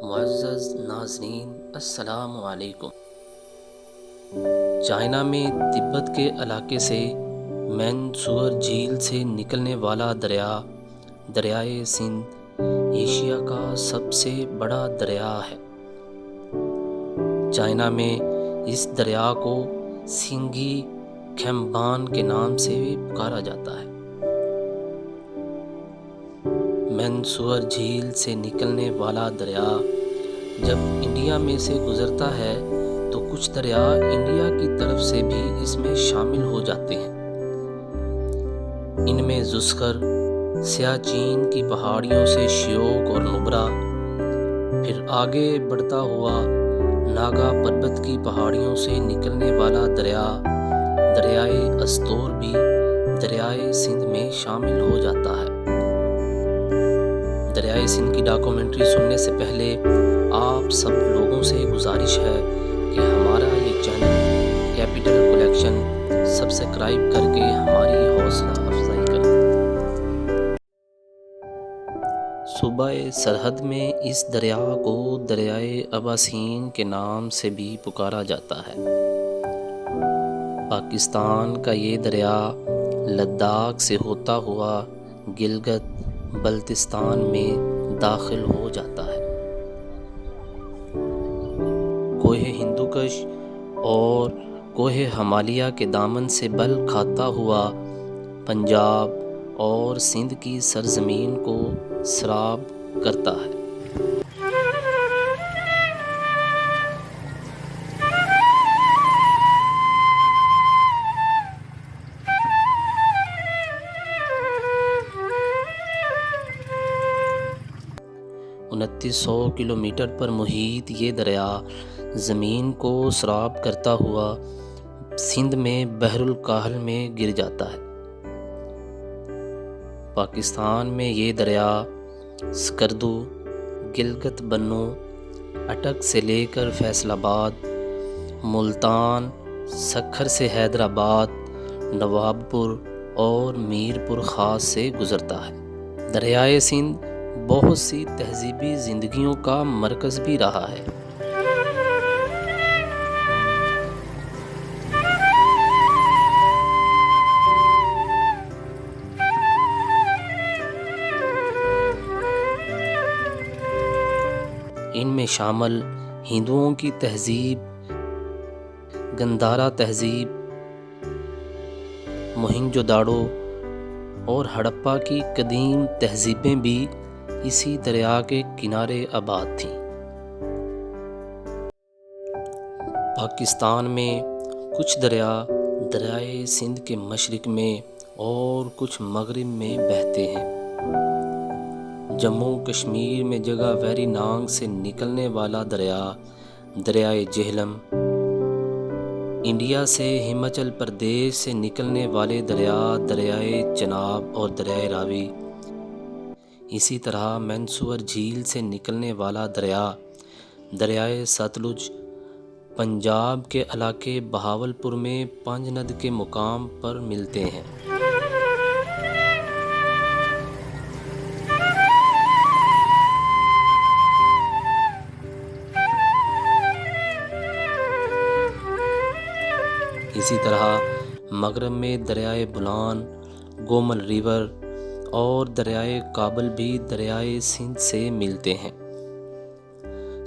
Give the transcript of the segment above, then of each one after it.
معزز ناظرین السلام علیکم۔ چائنا میں تبت کے علاقے سے مینسور جھیل سے نکلنے والا دریائے سندھ ایشیا کا سب سے بڑا دریا ہے۔ چائنا میں اس دریا کو سینگی کھیمبان کے نام سے بھی پکارا جاتا ہے۔ مینسور جھیل سے نکلنے والا دریا جب انڈیا میں سے گزرتا ہے تو کچھ دریا انڈیا کی طرف سے بھی اس میں شامل ہو جاتے ہیں۔ ان میں زسکر، سیاچین کی پہاڑیوں سے شیوک اور نبرا، پھر آگے بڑھتا ہوا ناگا پربت کی پہاڑیوں سے نکلنے والا دریائے استور بھی دریائے سندھ میں شامل ہو جاتا ہے۔ دریائے سندھ کی ڈاکومنٹری سننے سے پہلے آپ سب لوگوں سے گزارش ہے کہ ہمارا یہ چینل کیپٹل کلیکشن سبسکرائب کر کے ہماری حوصلہ افزائی کریں۔ صوبہ سرحد میں اس دریا کو دریائے اباسین کے نام سے بھی پکارا جاتا ہے۔ پاکستان کا یہ دریا لداخ سے ہوتا ہوا گلگت بلتستان میں داخل ہو جاتا ہے۔ کوہ ہندوکش اور کوہ ہمالیہ کے دامن سے بل کھاتا ہوا پنجاب اور سندھ کی سرزمین کو سراب کرتا ہے۔ 2900 کلومیٹر پر محیط یہ دریا زمین کو سراب کرتا ہوا سندھ میں بحر الکاہل میں گر جاتا ہے۔ پاکستان میں یہ دریا سکردو، گلگت بنو، اٹک سے لے کر فیصل آباد، ملتان، سکھر سے حیدرآباد، نواب پور اور میر پور خاص سے گزرتا ہے۔ دریائے سندھ بہت سی تہذیبی زندگیوں کا مرکز بھی رہا ہے۔ ان میں شامل ہندوؤں کی تہذیب، گندھارا تہذیب، موہنجو داڑو اور ہڑپا کی قدیم تہذیبیں بھی اسی دریا کے کنارے آباد تھیں۔ پاکستان میں کچھ دریائے سندھ کے مشرق میں اور کچھ مغرب میں بہتے ہیں۔ جموں کشمیر میں جگہ ویری نانگ سے نکلنے والا دریائے جہلم، انڈیا سے ہماچل پردیش سے نکلنے والے دریائے چناب اور دریائے راوی، اسی طرح مینسور جھیل سے نکلنے والا دریائے ستلج پنجاب کے علاقے بہاولپور میں پانجند کے مقام پر ملتے ہیں۔ اسی طرح مغرب میں دریائے بولان، گومل ریور اور دریائے کابل بھی دریائے سندھ سے ملتے ہیں۔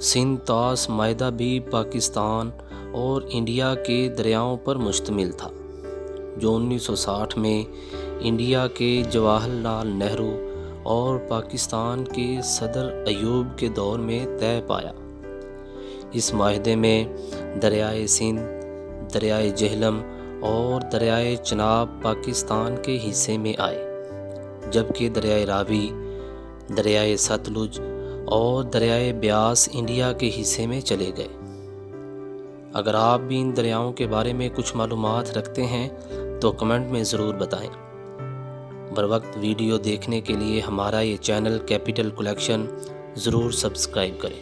سندھ طاس معاہدہ بھی پاکستان اور انڈیا کے دریاؤں پر مشتمل تھا، جو 1960 میں انڈیا کے جواہر لال نہرو اور پاکستان کے صدر ایوب کے دور میں طے پایا۔ اس معاہدے میں دریائے سندھ، دریائے جہلم اور دریائے چناب پاکستان کے حصے میں آئے، جبکہ دریائے راوی، دریائے ستلج اور دریائے بیاس انڈیا کے حصے میں چلے گئے۔ اگر آپ بھی ان دریاؤں کے بارے میں کچھ معلومات رکھتے ہیں تو کمنٹ میں ضرور بتائیں۔ بروقت ویڈیو دیکھنے کے لیے ہمارا یہ چینل کیپٹل کلیکشن ضرور سبسکرائب کریں۔